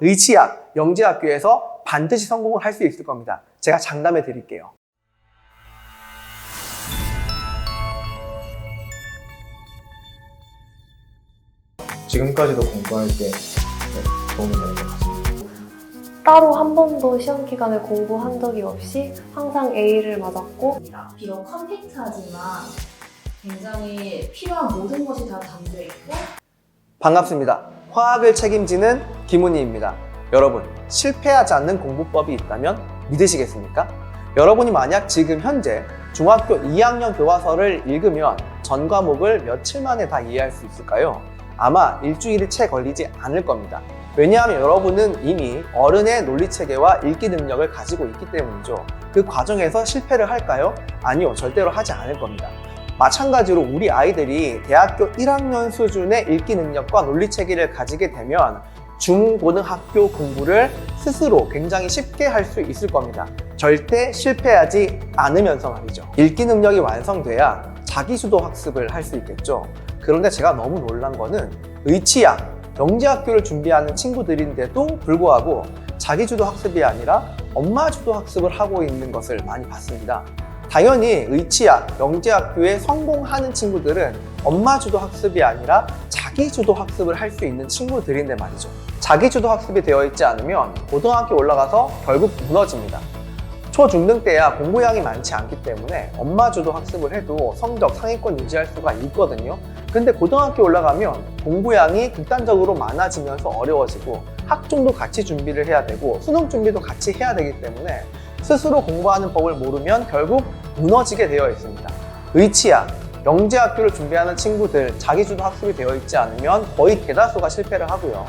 의치학, 영재학교에서 반드시 성공을 할 수 있을 겁니다. 제가 장담해 드릴게요. 지금까지도 공부할 때 도움이 되는 것 같습니다. 따로 한 번도 시험 기간에 공부한 적이 없이 항상 A를 맞았고, 비록 컴팩트하지만 굉장히 필요한 모든 것이 다 담겨있고 반갑습니다. 화학을 책임지는 김훈희입니다. 여러분, 실패하지 않는 공부법이 있다면 믿으시겠습니까? 여러분이 만약 지금 현재 중학교 2학년 교과서를 읽으면 전 과목을 며칠 만에 다 이해할 수 있을까요? 아마 일주일이 채 걸리지 않을 겁니다. 왜냐하면 여러분은 이미 어른의 논리체계와 읽기 능력을 가지고 있기 때문이죠. 그 과정에서 실패를 할까요? 아니요, 절대로 하지 않을 겁니다. 마찬가지로 우리 아이들이 대학교 1학년 수준의 읽기 능력과 논리체계를 가지게 되면 중고등학교 공부를 스스로 굉장히 쉽게 할 수 있을 겁니다. 절대 실패하지 않으면서 말이죠. 읽기 능력이 완성돼야 자기주도 학습을 할 수 있겠죠. 그런데 제가 너무 놀란 거는 의치학, 영재학교를 준비하는 친구들인데도 불구하고 자기주도 학습이 아니라 엄마주도 학습을 하고 있는 것을 많이 봤습니다. 당연히 의치학, 영재학교에 성공하는 친구들은 엄마주도 학습이 아니라 자기주도 학습을 할 수 있는 친구들인데 말이죠. 자기주도 학습이 되어 있지 않으면 고등학교 올라가서 결국 무너집니다. 초, 중등 때야 공부량이 많지 않기 때문에 엄마주도 학습을 해도 성적 상위권 유지할 수가 있거든요. 근데 고등학교 올라가면 공부량이 극단적으로 많아지면서 어려워지고 학종도 같이 준비를 해야 되고 수능 준비도 같이 해야 되기 때문에 스스로 공부하는 법을 모르면 결국 무너지게 되어 있습니다. 의치학, 영재학교를 준비하는 친구들 자기주도 학습이 되어 있지 않으면 거의 대다수가 실패를 하고요.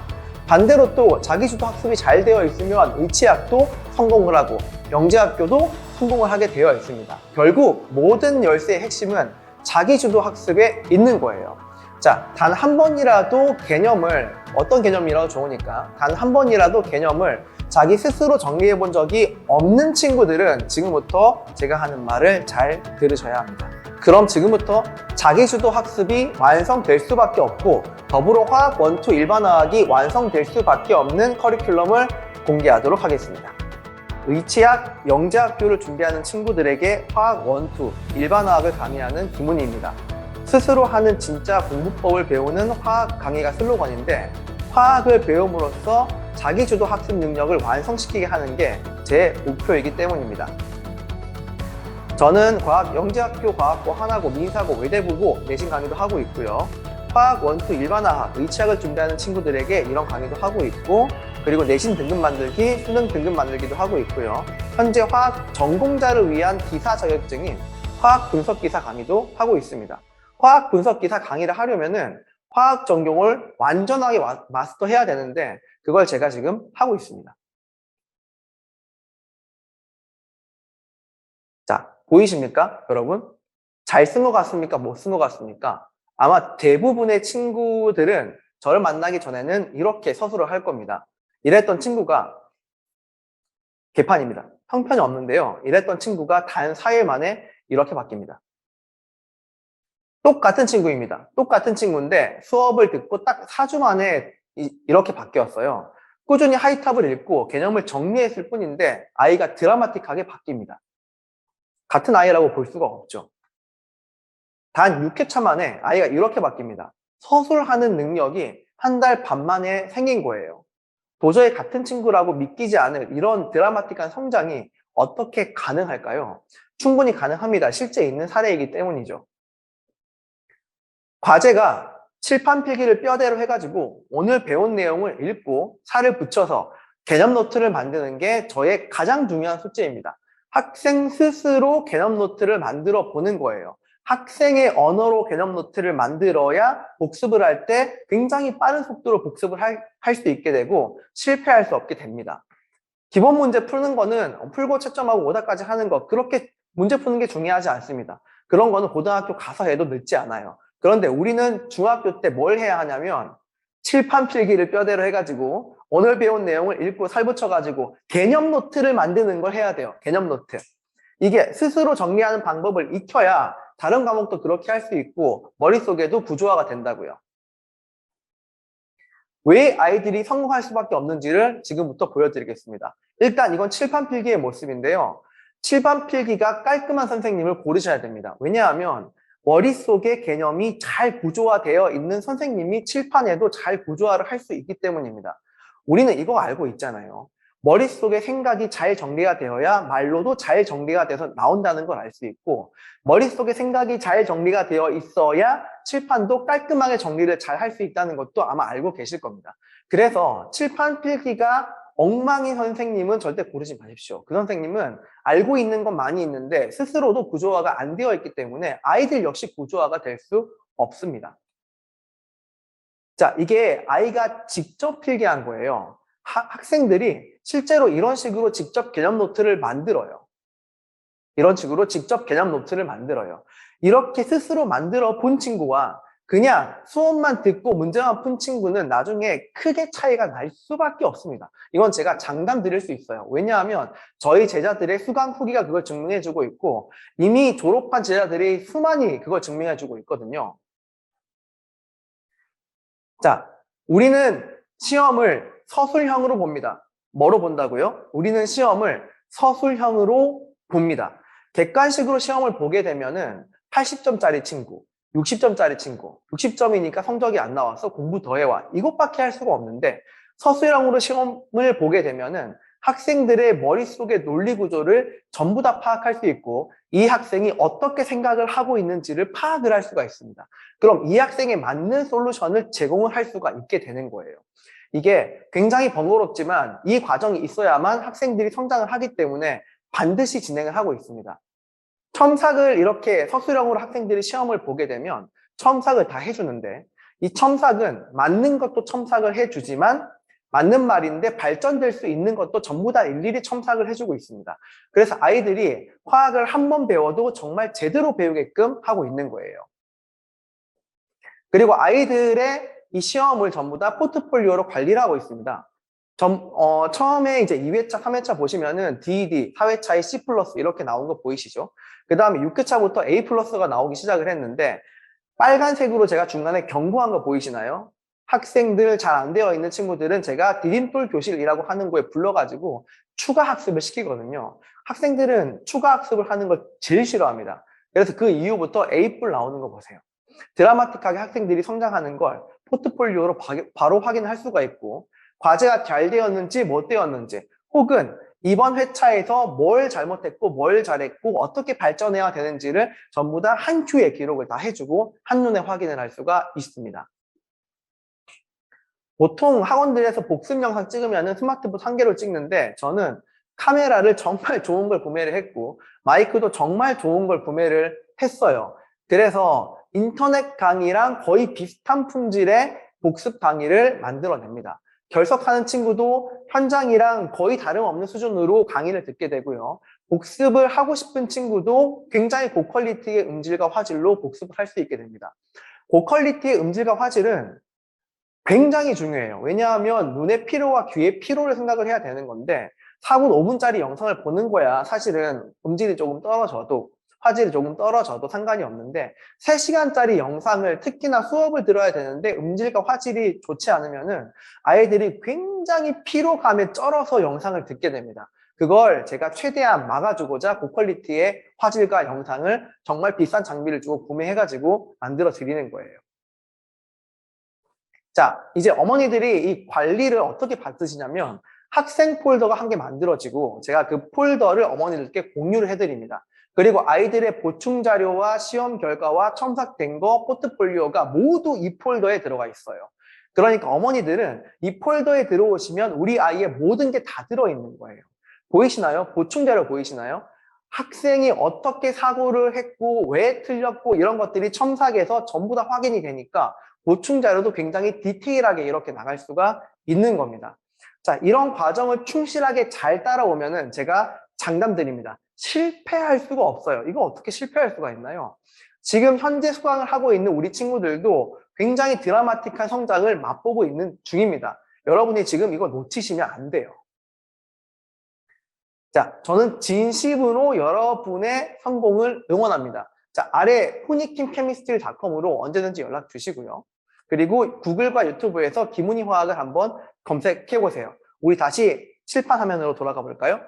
반대로 또 자기주도 학습이 잘 되어 있으면 의치학도 성공을 하고 영재학교도 성공을 하게 되어 있습니다. 결국 모든 열쇠의 핵심은 자기주도 학습에 있는 거예요. 자, 단 한 번이라도 개념을, 어떤 개념이라도 좋으니까 단 한 번이라도 개념을 자기 스스로 정리해 본 적이 없는 친구들은 지금부터 제가 하는 말을 잘 들으셔야 합니다. 그럼 지금부터 자기주도 학습이 완성될 수밖에 없고 더불어 화학 1, 2 일반화학이 완성될 수밖에 없는 커리큘럼을 공개하도록 하겠습니다. 의치학, 영재학교를 준비하는 친구들에게 화학 1, 2 일반화학을 강의하는 김훈희입니다. 스스로 하는 진짜 공부법을 배우는 화학 강의가 슬로건인데 화학을 배움으로써 자기주도 학습 능력을 완성시키게 하는 게 제 목표이기 때문입니다. 저는 영재학교 과학고, 하나고, 민사고, 외대부고 내신 강의도 하고 있고요. 화학 1, 2 일반화학, 의치학을 준비하는 친구들에게 이런 강의도 하고 있고 그리고 내신 등급 만들기, 수능 등급 만들기도 하고 있고요. 현재 화학 전공자를 위한 기사 자격증인 화학 분석기사 강의도 하고 있습니다. 화학 분석기사 강의를 하려면은 화학 전공을 완전하게 마스터해야 되는데 그걸 제가 지금 하고 있습니다. 자, 보이십니까, 여러분? 잘 쓴 것 같습니까? 못 쓴 것 같습니까? 아마 대부분의 친구들은 저를 만나기 전에는 이렇게 서술을 할 겁니다. 이랬던 친구가 개판입니다. 형편이 없는데요. 이랬던 친구가 단 4일 만에 이렇게 바뀝니다. 똑같은 친구입니다. 똑같은 친구인데 수업을 듣고 딱 4주 만에 이렇게 바뀌었어요. 꾸준히 하이탑을 읽고 개념을 정리했을 뿐인데 아이가 드라마틱하게 바뀝니다. 같은 아이라고 볼 수가 없죠. 단 6회차 만에 아이가 이렇게 바뀝니다. 서술하는 능력이 한 달 반 만에 생긴 거예요. 도저히 같은 친구라고 믿기지 않을 이런 드라마틱한 성장이 어떻게 가능할까요? 충분히 가능합니다. 실제 있는 사례이기 때문이죠. 과제가 칠판 필기를 뼈대로 해가지고 오늘 배운 내용을 읽고 살을 붙여서 개념 노트를 만드는 게 저의 가장 중요한 숙제입니다. 학생 스스로 개념 노트를 만들어 보는 거예요. 학생의 언어로 개념 노트를 만들어야 복습을 할 때 굉장히 빠른 속도로 복습을 할 수 있게 되고 실패할 수 없게 됩니다. 기본 문제 푸는 거는 풀고 채점하고 오답까지 하는 거 그렇게 문제 푸는 게 중요하지 않습니다. 그런 거는 고등학교 가서 해도 늦지 않아요. 그런데 우리는 중학교 때 뭘 해야 하냐면 칠판 필기를 뼈대로 해가지고 오늘 배운 내용을 읽고 살 붙여가지고 개념 노트를 만드는 걸 해야 돼요. 개념 노트. 이게 스스로 정리하는 방법을 익혀야 다른 과목도 그렇게 할 수 있고 머릿속에도 구조화가 된다고요. 왜 아이들이 성공할 수밖에 없는지를 지금부터 보여드리겠습니다. 일단 이건 칠판 필기의 모습인데요. 칠판 필기가 깔끔한 선생님을 고르셔야 됩니다. 왜냐하면 머릿속에 개념이 잘 구조화되어 있는 선생님이 칠판에도 잘 구조화를 할 수 있기 때문입니다. 우리는 이거 알고 있잖아요. 머릿속에 생각이 잘 정리가 되어야 말로도 잘 정리가 돼서 나온다는 걸 알 수 있고, 머릿속에 생각이 잘 정리가 되어 있어야 칠판도 깔끔하게 정리를 잘 할 수 있다는 것도 아마 알고 계실 겁니다. 그래서 칠판 필기가 엉망인 선생님은 절대 고르지 마십시오. 그 선생님은 알고 있는 건 많이 있는데 스스로도 구조화가 안 되어 있기 때문에 아이들 역시 구조화가 될 수 없습니다. 자, 이게 아이가 직접 필기한 거예요. 학생들이 실제로 이런 식으로 직접 개념 노트를 만들어요. 이런 식으로 직접 개념 노트를 만들어요. 이렇게 스스로 만들어 본 친구와 그냥 수업만 듣고 문제만 푼 친구는 나중에 크게 차이가 날 수밖에 없습니다. 이건 제가 장담 드릴 수 있어요. 왜냐하면 저희 제자들의 수강 후기가 그걸 증명해주고 있고 이미 졸업한 제자들이 수많이 그걸 증명해주고 있거든요. 자, 우리는 시험을 서술형으로 봅니다. 뭐로 본다고요? 우리는 시험을 서술형으로 봅니다. 객관식으로 시험을 보게 되면은 80점짜리 친구, 60점짜리 친구, 60점이니까 성적이 안 나와서 공부 더 해와. 이것밖에 할 수가 없는데 서술형으로 시험을 보게 되면은 학생들의 머릿속의 논리 구조를 전부 다 파악할 수 있고 이 학생이 어떻게 생각을 하고 있는지를 파악을 할 수가 있습니다. 그럼 이 학생에 맞는 솔루션을 제공을 할 수가 있게 되는 거예요. 이게 굉장히 번거롭지만 이 과정이 있어야만 학생들이 성장을 하기 때문에 반드시 진행을 하고 있습니다. 첨삭을 이렇게 서술형으로 학생들이 시험을 보게 되면 첨삭을 다 해주는데 이 첨삭은 맞는 것도 첨삭을 해주지만 맞는 말인데 발전될 수 있는 것도 전부 다 일일이 첨삭을 해주고 있습니다. 그래서 아이들이 화학을 한 번 배워도 정말 제대로 배우게끔 하고 있는 거예요. 그리고 아이들의 이 시험을 전부 다 포트폴리오로 관리를 하고 있습니다. 처음에 이제 2회차, 3회차 보시면은 DED, 4회차에 C+, 이렇게 나온 거 보이시죠? 그 다음에 6회차부터 A+가 나오기 시작을 했는데 빨간색으로 제가 중간에 경고한 거 보이시나요? 학생들 잘 안 되어 있는 친구들은 제가 디딤돌 교실이라고 하는 거에 불러가지고 추가 학습을 시키거든요. 학생들은 추가 학습을 하는 걸 제일 싫어합니다. 그래서 그 이후부터 A+ 나오는 거 보세요. 드라마틱하게 학생들이 성장하는 걸 포트폴리오로 바로 확인할 수가 있고 과제가 잘 되었는지 못 되었는지 혹은 이번 회차에서 뭘 잘못했고 뭘 잘했고 어떻게 발전해야 되는지를 전부 다 한 큐에 기록을 다 해주고 한눈에 확인을 할 수가 있습니다. 보통 학원들에서 복습 영상 찍으면 스마트폰 1개로 찍는데 저는 카메라를 정말 좋은 걸 구매를 했고 마이크도 정말 좋은 걸 구매를 했어요. 그래서 인터넷 강의랑 거의 비슷한 품질의 복습 강의를 만들어냅니다. 결석하는 친구도 현장이랑 거의 다름없는 수준으로 강의를 듣게 되고요. 복습을 하고 싶은 친구도 굉장히 고퀄리티의 음질과 화질로 복습을 할 수 있게 됩니다. 고퀄리티의 음질과 화질은 굉장히 중요해요. 왜냐하면 눈의 피로와 귀의 피로를 생각을 해야 되는 건데 4분, 5분짜리 영상을 보는 거야 사실은 음질이 조금 떨어져도 화질이 조금 떨어져도 상관이 없는데 3시간짜리 영상을 특히나 수업을 들어야 되는데 음질과 화질이 좋지 않으면은 아이들이 굉장히 피로감에 쩔어서 영상을 듣게 됩니다. 그걸 제가 최대한 막아주고자 고퀄리티의 화질과 영상을 정말 비싼 장비를 주고 구매해가지고 만들어 드리는 거예요. 자, 이제 어머니들이 이 관리를 어떻게 받으시냐면 학생 폴더가 한 개 만들어지고 제가 그 폴더를 어머니들께 공유를 해드립니다. 그리고 아이들의 보충 자료와 시험 결과와 첨삭된 거 포트폴리오가 모두 이 폴더에 들어가 있어요. 그러니까 어머니들은 이 폴더에 들어오시면 우리 아이의 모든 게 다 들어있는 거예요. 보이시나요? 보충 자료 보이시나요? 학생이 어떻게 사고를 했고 왜 틀렸고 이런 것들이 첨삭해서 전부 다 확인이 되니까 보충 자료도 굉장히 디테일하게 이렇게 나갈 수가 있는 겁니다. 자, 이런 과정을 충실하게 잘 따라오면은 제가 장담드립니다. 실패할 수가 없어요. 이거 어떻게 실패할 수가 있나요? 지금 현재 수강을 하고 있는 우리 친구들도 굉장히 드라마틱한 성장을 맛보고 있는 중입니다. 여러분이 지금 이거 놓치시면 안 돼요. 자, 저는 진심으로 여러분의 성공을 응원합니다. 자, 아래 후니킴케미스트리.com으로 언제든지 연락 주시고요. 그리고 구글과 유튜브에서 김훈이 화학을 한번 검색해보세요. 우리 다시 칠판 화면으로 돌아가 볼까요?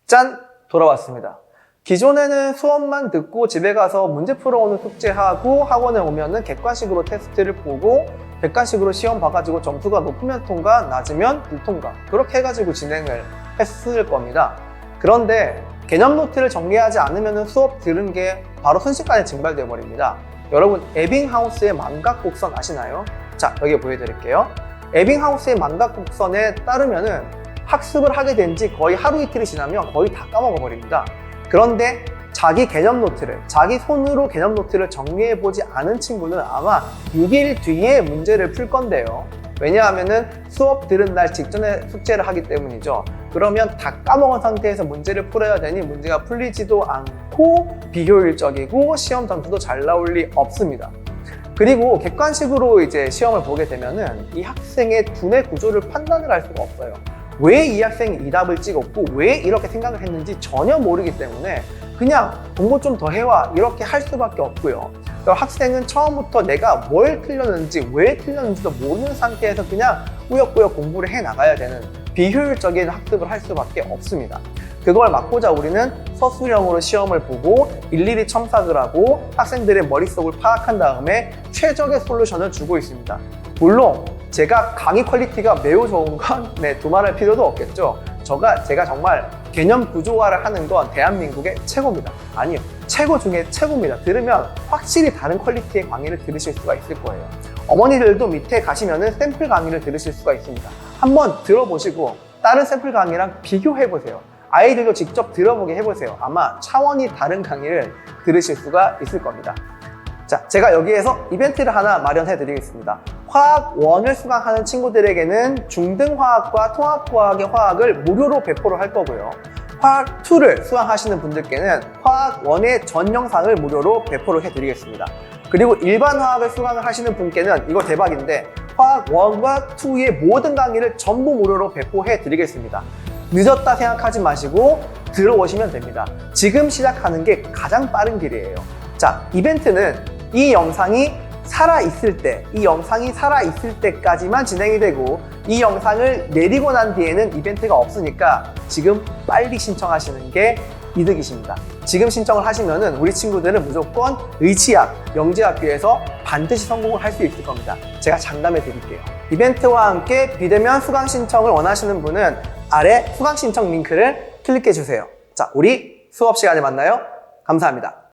짠! 돌아왔습니다. 기존에는 수업만 듣고 집에 가서 문제 풀어오는 숙제하고 학원에 오면은 객관식으로 테스트를 보고 객관식으로 시험 봐가지고 점수가 높으면 통과, 낮으면 불통과 그렇게 해가지고 진행을 했을 겁니다. 그런데 개념 노트를 정리하지 않으면 수업 들은 게 바로 순식간에 증발되어 버립니다. 여러분 에빙하우스의 망각 곡선 아시나요? 자, 여기 보여드릴게요. 에빙하우스의 망각 곡선에 따르면은 학습을 하게 된 지 거의 하루 이틀이 지나면 거의 다 까먹어 버립니다. 그런데 자기 개념 노트를, 자기 손으로 개념 노트를 정리해 보지 않은 친구는 아마 6일 뒤에 문제를 풀 건데요. 왜냐하면은 수업 들은 날 직전에 숙제를 하기 때문이죠. 그러면 다 까먹은 상태에서 문제를 풀어야 되니 문제가 풀리지도 않고 비효율적이고 시험 점수도 잘 나올 리 없습니다. 그리고 객관식으로 이제 시험을 보게 되면은 이 학생의 두뇌 구조를 판단을 할 수가 없어요. 왜 이 학생이 이 답을 찍었고 왜 이렇게 생각을 했는지 전혀 모르기 때문에 그냥 공부 좀 더 해와 이렇게 할 수밖에 없고요. 학생은 처음부터 내가 뭘 틀렸는지 왜 틀렸는지도 모르는 상태에서 그냥 꾸역꾸역 공부를 해 나가야 되는 비효율적인 학습을 할 수밖에 없습니다. 그걸 막고자 우리는 서술형으로 시험을 보고 일일이 첨삭을 하고 학생들의 머릿속을 파악한 다음에 최적의 솔루션을 주고 있습니다. 물론 제가 강의 퀄리티가 매우 좋은 건 두말할 필요도 없겠죠. 제가 정말 개념 구조화를 하는 건 대한민국의 최고입니다. 아니요, 최고 중에 최고입니다. 들으면 확실히 다른 퀄리티의 강의를 들으실 수가 있을 거예요. 어머니들도 밑에 가시면은 샘플 강의를 들으실 수가 있습니다. 한번 들어보시고 다른 샘플 강의랑 비교해보세요. 아이들도 직접 들어보게 해보세요. 아마 차원이 다른 강의를 들으실 수가 있을 겁니다. 자, 제가 여기에서 이벤트를 하나 마련해 드리겠습니다. 화학 1을 수강하는 친구들에게는 중등화학과 통합과학의 화학을 무료로 배포를 할 거고요. 화학 2를 수강하시는 분들께는 화학 1의 전 영상을 무료로 배포를 해 드리겠습니다. 그리고 일반 화학을 수강을 하시는 분께는 이거 대박인데 화학 1과 2의 모든 강의를 전부 무료로 배포해 드리겠습니다. 늦었다 생각하지 마시고 들어오시면 됩니다. 지금 시작하는 게 가장 빠른 길이에요. 자, 이벤트는 이 영상이 살아있을 때까지만 진행이 되고 이 영상을 내리고 난 뒤에는 이벤트가 없으니까 지금 빨리 신청하시는 게 이득이십니다. 지금 신청을 하시면은 우리 친구들은 무조건 의치학, 영재학교에서 반드시 성공을 할 수 있을 겁니다. 제가 장담해 드릴게요. 이벤트와 함께 비대면 수강 신청을 원하시는 분은 아래 수강 신청 링크를 클릭해 주세요. 자, 우리 수업 시간에 만나요. 감사합니다.